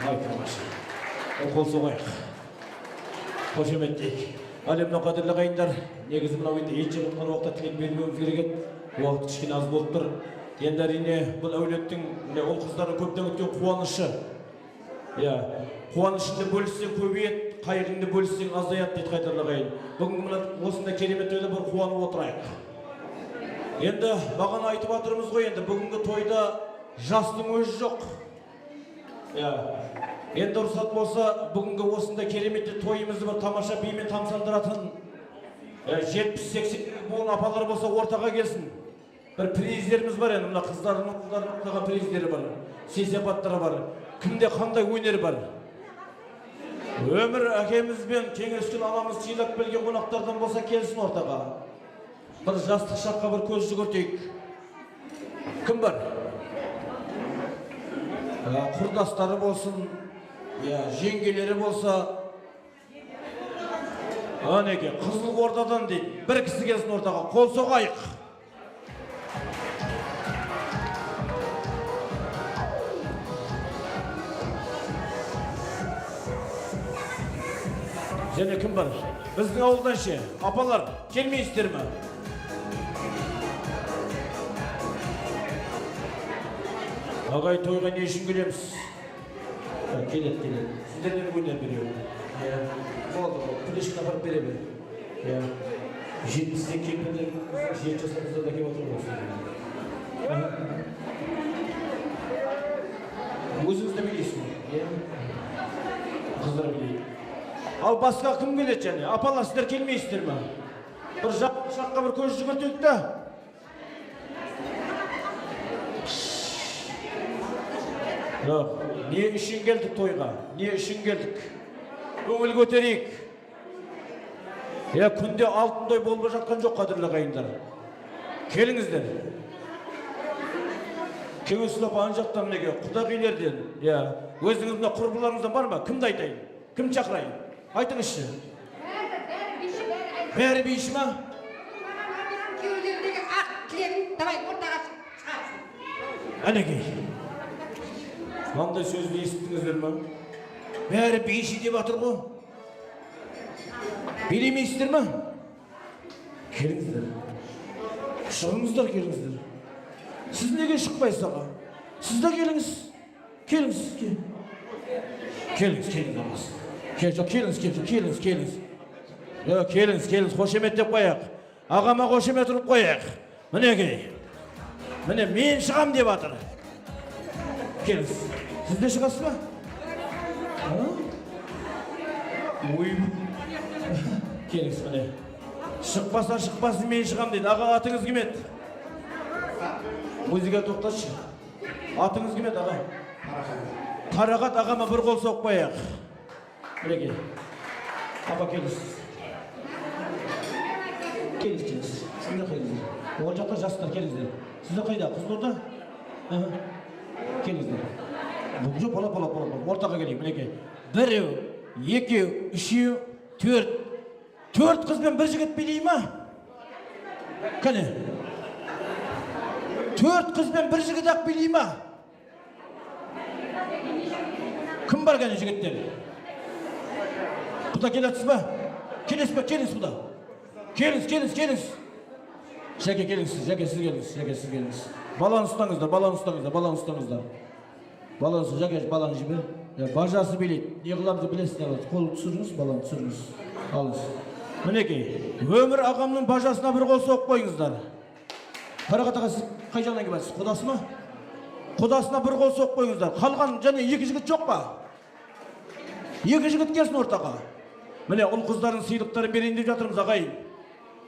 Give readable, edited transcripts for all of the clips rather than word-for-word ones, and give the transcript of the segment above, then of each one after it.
Ай тамаша. Қол соғайық. Қошеметтейік. Әлемнің қадірлі қайындар, негізі мынау енді ет жығылған уақытта тілек бермеуіміз керек еді. Уақыт кішкене аз болып тұр. Енді әрине бұл әулеттің ұл қыздардың көптен өткен қуанышы. Қуанышыңды бөліссең көбейеді, қайғыңды бөліссең азаяды дейді қайдарлы қайын. Бүгінгі мына осындай керемет тойда бір қуанып отырайық. Енді бағана айтып жатырмыз ғой, енді бүгінгі тойда жастың өзі жоқ. Енді рұқсат болса, бүгінгі осындай кереметті тойымызды бір тамаша бимен тамсандыратын 70-80 болын апалар болса ортаға келсін. Бір приздеріміз бар енді, мына қыздардың приздері бар, сый-сияпаттары бар. Кімде қандай өнер бар? Өмір әкемізбен кеңескен анамыз сыйлап келген қонақтардан болса келсін ортаға. Бір жастық шаққа бір көз жүгіртейік. Кім бар? Құрдастары болсын, жеңгелері болса, анеке Қызыл Ордадан дейді, бір кісі келсін ортаға, қол соғайық. Және кім бар? Біздің ауылдан ше, апалар, келмейсіздер ме? Ағай, тойға не үшін келеміз? Келеді. Сіздерден өнер береу. Болды, күлешін апарып бере бер. 70-ден кепілді, 7 жасыңызда да кеп отырып olsun. Өзіңіз де білейсің. Қыздар білейді. Ал басқа кім келеді және? Апалар, сіздер келмейсіздер ме? Бір шаққа бір көз жүгіртейік та. Не үшін келдік тойға? Не үшін келдік? Көңіл көтерейік. Күнде алтын той болып жатқан жоқ қадірлі қайындар. Келіңіздер. Кеңесіліп ан жақтан неге? Құдағилерден. Өзіңіздің құрбыларыңыздан бар ма? Кімді айтайын? Кім шақырайын? Айтыңызшы. Бәрі бейші ма? Кеудемдегі ақ тілегін давай ортаға шығарсын. Әнекей. Маңдай сөзді естіңіздер ма? Бәрі бейші деп атыр ғой. Беремейсіздер ма? Келіңіздер. Шығыңыздар, келіңіздер. Сіз неге шықпайсыз аға? Сіз де келіңіз. Келіңіз. Келіңіз, қошеметтеп қояқ. Ағама қошемет ұрып қояқ. Мінекей. Міне мен шығам деп атыр. Келіңіз. Сіз де шығасыз ба? Келіңіз, міне. Шықпасын мен шығам дейді. Аға, атыңыз кім еді? Музыка тоқташы. Атыңыз кім еді, аға? Қарағат, ағама бір қол соқ қояқ. Мінекей. Апа, келіңіз. Келіңіз. Сіз де қайдыңыз? Ол жақта жастар, келіңіздер. Сіз де қайда? Қызыл Орда? Келіңіздер. Жоқ, бола. Ортаға келейік, мінекей. Біреу, екеу, үшеу, төрт. Төрт қызбен бір жігіт билей ма? Кәне? Төрт қызбен бір жігіт ақ билей ма? Кім бар кәне жігіттер? Құда келесіз ба? Келесіз құда. Келіңіз. Жәке келіңіз, жәке сіз келіңіз. Баланы ұстаңыздар. Баланы жәке баланы жібер. Бажасы билейді. Не қыламызды білесіз. Қол түсіріңіз, баланы түсіріңіз. Алыңыз. Мінекей, өмір ағамның бажасына бір қол соғып қойыңыздар. Қарағат аға, сіз қай жағынан келесіз? Құдасы ма? Құдасына бір қол соғып қойыңыздар. Қалған және екі жігіт жоқ па? Екі жігіт келсін ортаға. Міне, ұл қыздардың сыйлықтарын берейін деп жатырмыз ағайын.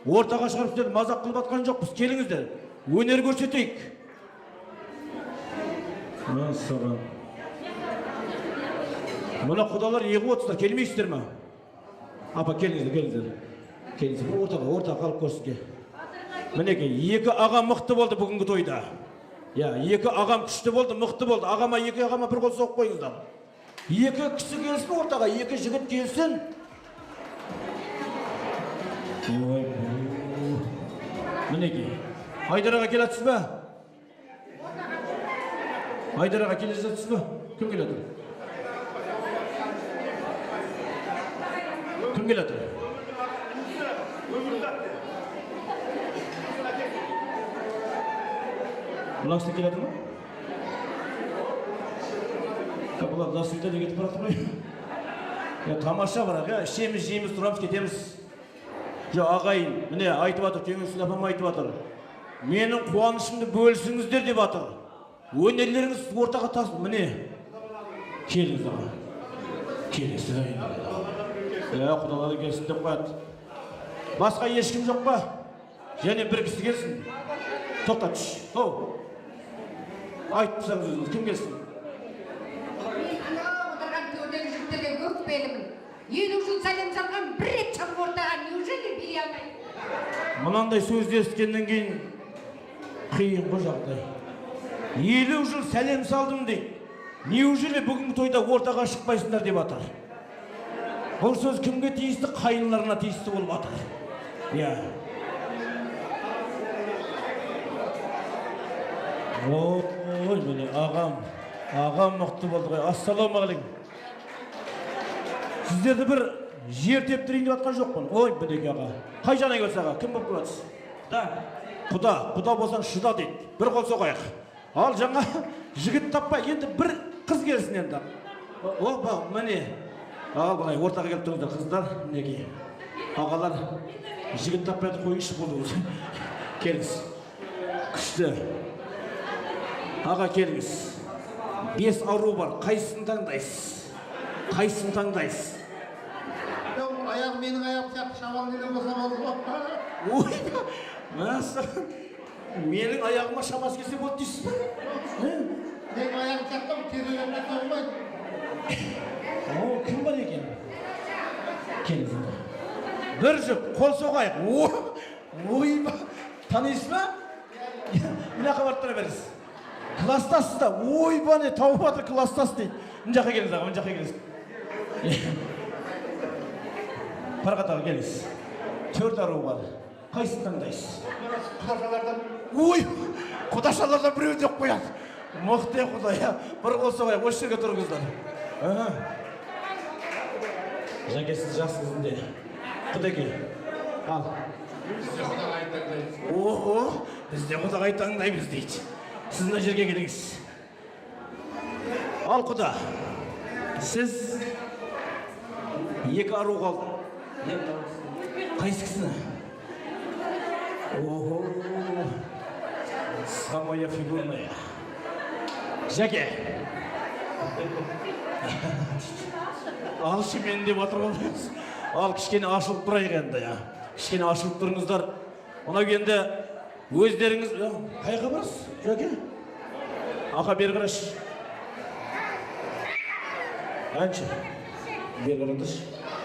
Ортаға шығарып деді, мазақ қылып атқан жоқпыз. Келіңіздер. Өнер көрсетейік. Соған. Мұна құдалар еғіп отырсыздар, келмейсіздер ма? Апа, келіңіздер. Ортаға қалып көрсінге. Мінекей, екі ағам мықты болды бүгінгі тойда. Екі ағам күшті болды, мықты болды. Екі ағама бір қол соғып қойыңыздар. Екі кісі келсін ортаға, екі жігіт келсін. Мінекей, Айдараға келесіз ба? Айдараға келе жатсыз ба? Кім келеді? келе жатыр? Мына кісі келе жатыр ма? Бұлар до свидания кетіп бара жатыр ма? Тамаша бірақ, ішеміз, жейміз, тұрамыз, кетеміз. Ағайын, міне айтып жатыр, Теңізсіз апам айтып жатыр. Менің қуанышымды бөлісіңіздер деп жатыр. Өнерлеріңіз ортаға тас, міне. Келіңіз аға. Келіңіз. Құдалары келсін деп қояды. Басқа ешкім жоқ па? Және бір кісі келсін. Тоқта түш. Айтып тұрсаңыз өзіңіз, кім келсін? Мен анау отырған төрдегі жігіттерге өкпелімін. 50 жыл сәлем салған бір рет шығып ортаға неужели бере алмайды? Мынандай сөзді естігеннен кейін қиын ғой жағдай. 50 жыл сәлем салдым дейді. Неужели бүгінгі тойда ортаға шықпайсыңдар деп жатыр. Бұл сөз кімге тиісті? Қайныларына тиісті болып жатыр. Ой, міне ағам мықты болды ғой. Ассалаумағалейкум. Сіздерді бір жер тептірейін деп жатқан жоқпын. Ой, Бөдеке аға. Қай жана келсе аға, кім болып келатсыз? Құда болсаң шыда дейді. Бір қол соғайық. Ал жаңа жігіт таппай, енді бір қыз келсін енді. Опа, міне. Ал былай ортаға келіп тұрыңыздар, қыздар, мінекей. Ағалар, жігіт таппайды қойыңызшы болды. Келіңіз. Күшті. Аға келіңіз. 5 ару бар, қайсысын таңдайсыз? Қайсысын таңдайсыз? Аяқ менің аяқым сияқты шамал келе болса болды ма? Ой, мәсі. Менің аяғыма шамасы келсе болды дейсіз ба? Менің аяқым сияқты терелеріне тоғылмайды. Кім бар екен? Келіңіз. Бір жүк, қол соғайық. Ой, танисыз ба? Мына қабарттыра беріңіз. Кластасыз да, ой ба не тауып жатыр кластас дейді. Мына жаққа келіңіз аға, мына жаққа келіңіз. Парғатаға келіңіз. 4 ару бар. Қайсысын таңдайсыз? Құдашалардан. Ой, құдашалардан біреу деп қояды. Мықты құдай, бір қол соғайық, осы жерге тұрыңыздар. Жәке, сіз жасыңызында. Құдеке, ал. Бізде құдағай таңдаймыз. О, бізде құдағай таңдаймыз дейді. Сіз мына жерге келіңіз. Ал құда, сіз 2 ару қалды. Қайсысына? Ого, самая фигурная. Жәке. Алшы мен деп атыр болмайыз. Ал кішкене ашылып тұрайық енді. Кішкене ашылып тұрыңыздар. Ona енді өздеріңіз... Қайға барыз, Жәке? Ақа бері қараш. Әнші. Бері қарадыш.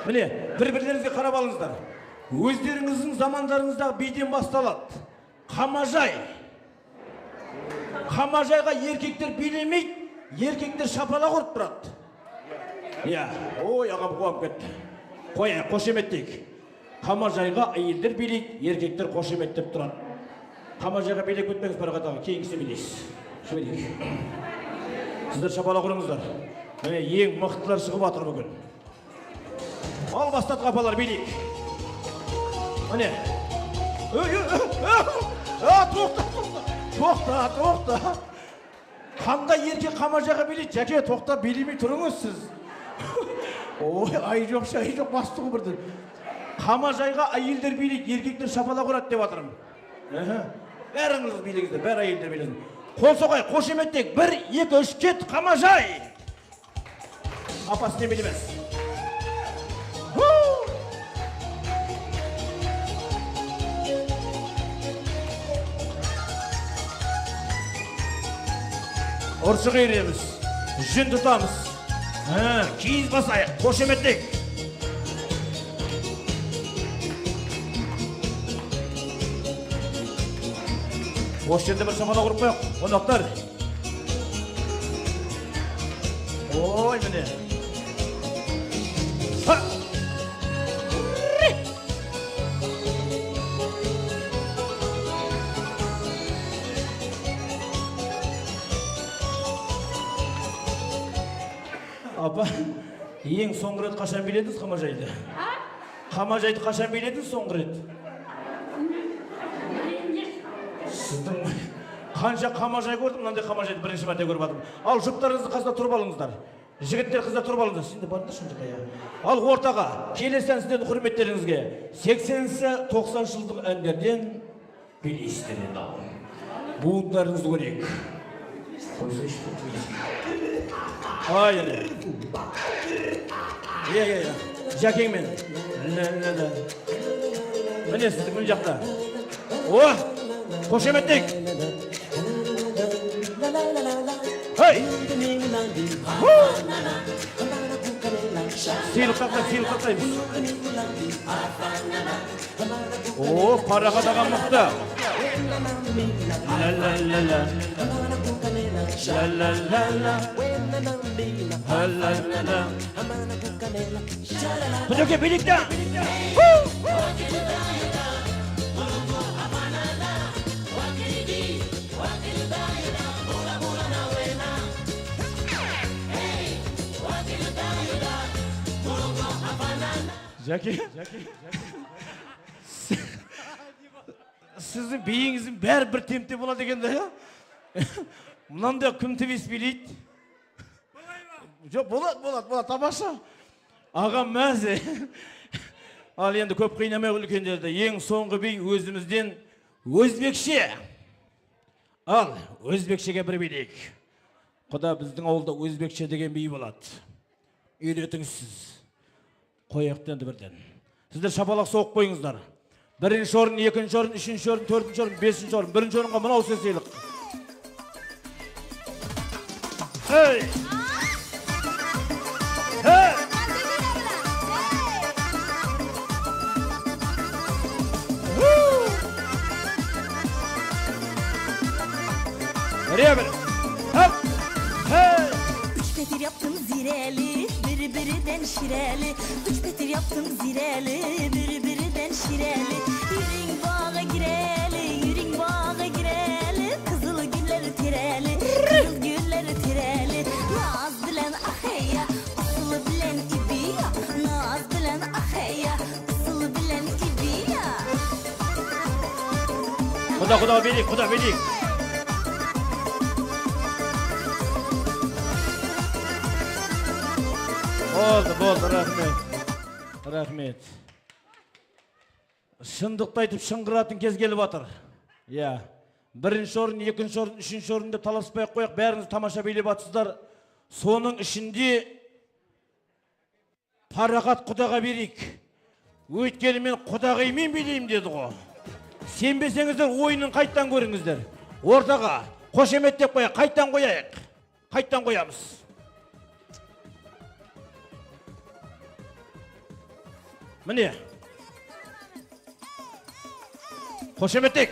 Міне, бір-бірлеріңізге қарап алыңыздар. Өздеріңіздің замандарыңыздағы биден басталады. Қамажай. Қамажайға еркектер билемейді, еркектер шапалақ ұрып тұрады. Ой, ағам қуап кетті. Қойайық, қошеметтейік. Қамажайға әйелдер билейді, еркектер қошеметтеп тұрады. Қамажайға билеп өтмеңіз Парағатаға, кейінгісі билейсіз. Шөйлейік. Сіздер шапалақ ұрыңыздар. Міне, ең мықтылар шығып атыр бүгін. Ал бастатық апалар билейік. Міне. Тоқта. Қандай еркек Қамажайға билейді? Жәке, тоқта, билемей тұрыңыз сіз. Ой, ай жоқ, шай жоқ, бастығы бірді. Қамажайға әйелдер билейді, еркектер шапалақ ұрады деп атырым. Бәріңіз билейіңіздер, бәрі әйелдер билейіңіздер. Қол соғай, қошеметтейік. 1, 2, 3, кет, Қамажай! Апасы не билемес. Оршы қайреміз, жүн тұтамыз. Киіз басайық, қошеметтейік. Осы жерде бір шамала құрып қойық, қонақтар. Ой, міне. Апа, ең соңғы рет қашан биледіңіз Қамажайды? Қамажайды қашан биледіңіз соңғы рет? Сіздің қанша қамажай көрдім, мынандай қамажайды бірінші мәрте көріп алдым. Ал жұптарыңыздың қасында тұрып алыңыздар. Жігіттер, қыздар тұрып алыңыздар. Сен де барыңдар шынжыққа я. Ал ортаға келесі сіздердің құрметтеріңізге 80-90 жылдық әндерден билейсіздер енді ал. Буындарыңызды көрейік. Ай, иә. Жәкеңмен. Міне сіздің мін жақта. О, қошеметтік. Хей! Сейліп қақтаймыз. О, парақатаған мұқты. Ла-ла-ла-ла. Ла-ла-ла-ла. Ла-ла-ла-ла. Құдеке билікті. Жәке, сіздің биіңіздің бәрі бір темте болады екен да, мұнанда кім тевес билейді? Жоқ, болады, тамаша. Ағам мәзі. Ал енді көп қиынамай үлкендерді. Ең соңғы би өзімізден өзбекше. Ал, өзбекшеге бір билейік. Құда біздің ауылда өзбекше деген би болады. Үйретіңіз сіз. Қояқтенді бірден. Сіздер шапалақ соғып қойыңыздар. Бірінші орын, екінші орын, үшінші орын, төртінші орын, бесінші орын. Бірінші орынға мынау сесейлік. Эй! Эй! Ребят! Хоп! Эй! Üç petir yaptım zireli, biri-birinden şireli. Üç petir yaptım zireli, biri-birinden şireli. Yüreğin bağa gireli, yüreğin bağa gireli. Kızıl gülleri tireli, kızıl gülleri tireli. Naz bilen aheyya, asılı bilen ibiya. Naz bilen aheyya, asılı bilen ibiya. Kuda bilik. Болды, рахмет. Шындықты айтып шыңғыратын кез келіп атыр. Иә, бірінші орын, екінші орын, үшінші орында таласпай қояқ, бәріңіз тамаша билеп атсыздар. Соның ішінде парақат құдаға берейік. Өйткені мен құдағаймен билеймін деді ғой. Сенбесеңіздер ойынын қайттан көріңіздер. Ортаға қошеметтеп қояйық, қайттан қоямыз. Міне, қошеметтік.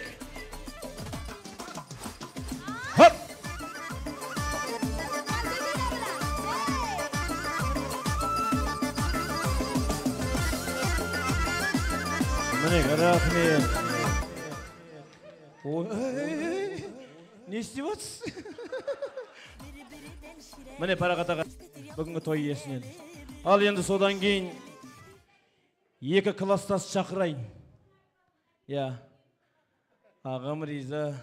Хоп! Міне, рахмет. Не істеп отырсыз? Міне, парақатаға бүгінгі той иесінен. Ал енді содан кейін екі класстас шақырайын. Я. Ағам риза.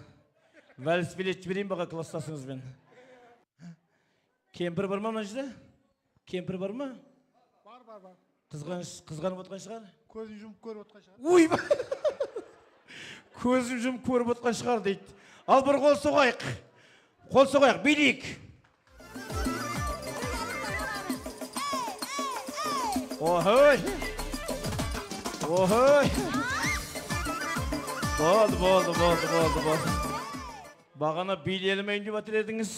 Вәліс билет жіберейін баға класстасыңызбен. Кемпір бар ма мына жерде? Кемпір бар ма? Бар. Қызғанып отқан шығар? Көзін жұмып көріп отқан шығар. Ой ба! Көзін жұмып көріп отқан шығар дейді. Ал бір қол соғайық, билейік. Охой! Болды. Бағана билелімейін деп атыр едіңіз.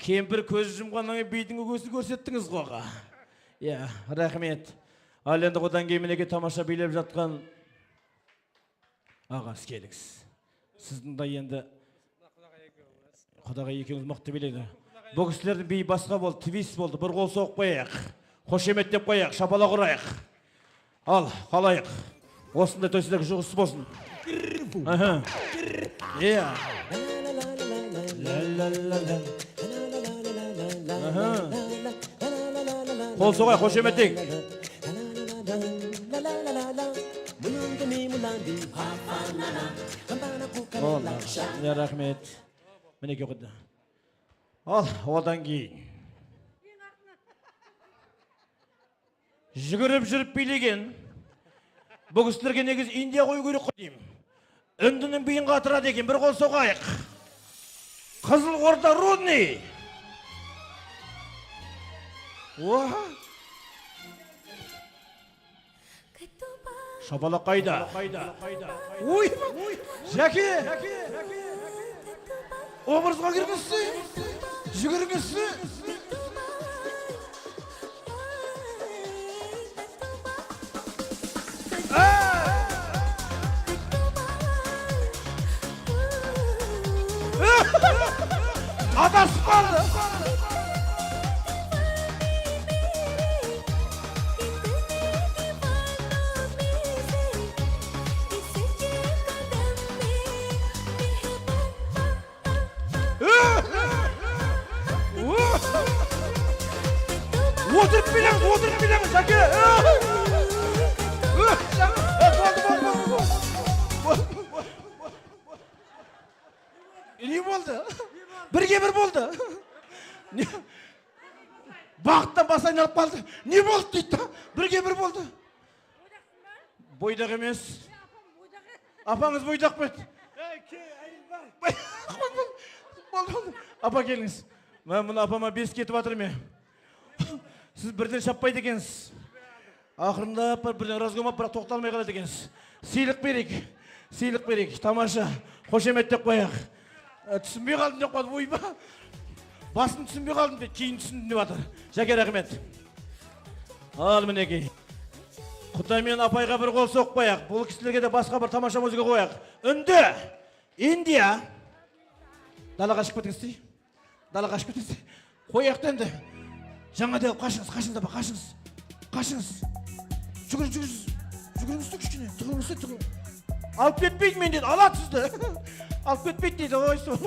Кемпір көзі жұмғаннан бидің өгесін көрсеттіңіз қоға. Я, рахмет. Ал енді қодан кеймінеге тамаша билеп жатқан ағас келіңіз. Сіздің да енді құдаға екеуіңіз мықты биледі. Бұл кісілердің бейі басқа болды, твист болды. Бір қол соғып қояйық, қошеметтеп қояйық, шапалақ ұрайық. Ал, қалайық. Осындай төсідегі жұғысы болсын. Қол соғай, қошеметтейік. Рахмет. Мінеке құдды. Ал, одан кейін. Жүгіріп жүріп билеген. Бұл кісілерге негіз Индия қой көрек қойдеймін. Үндінің биін қатырады екен, бір қол соғайық. Қызыл Орда Рудный. Шабалақ қайда? Ой, Жәке! Образға кіргізсі, жүгіргізсі. Adasып қалды. Отырып билеміз, Жәке. Не болды? Бірге бір болды. Бақыттан бас айналып қалды. Не болды дейді? Бірге бір болды. Бойдақ емес. Апаңыз бойдақ бет. Апа келіңіз. Мен мұны апама бес кетіп атыр ме? Сіз бірден шаппайды екенсіз. Ақырында бірден разгомап, бірақ тоқталмай қалады екенсіз. Сыйлық берейік. Тамаша. Қошеметтеп қояқ. Түсінбей қалдым деп қалды. Ойба. Басын түсінбей қалдым деп, кейін түсіндім деп атыр. Жәке, рахмет. Ал мінекей. Құдай мен апайға бір қол соқ қояқ. Бұл кісілерге де басқа бір тамаша музыка қояқ. Үнді. Индия. Далаға шықпы кетіңіз. Қояқты енді. Жаңа деп қашыңыз апа, қашыңыз. Жүгіріңіз кішкене. Тұғырыңыз. Алып кетпейді мен дейді, алады сізді. Алып кетпейді дейді, ой сол.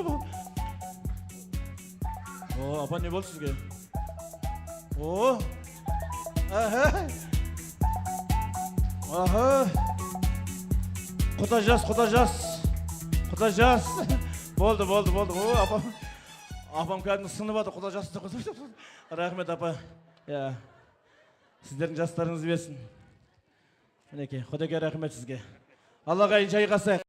О, апа не болды сізге? О, Құда жас. Болды. О, апам кәдімгі сынып ады, құда жасты. Рахмет, апа. Сіздердің жастарыңыз бесін. Мінеке, Құдеке рахмет сізге. Аллаға жайғасайық.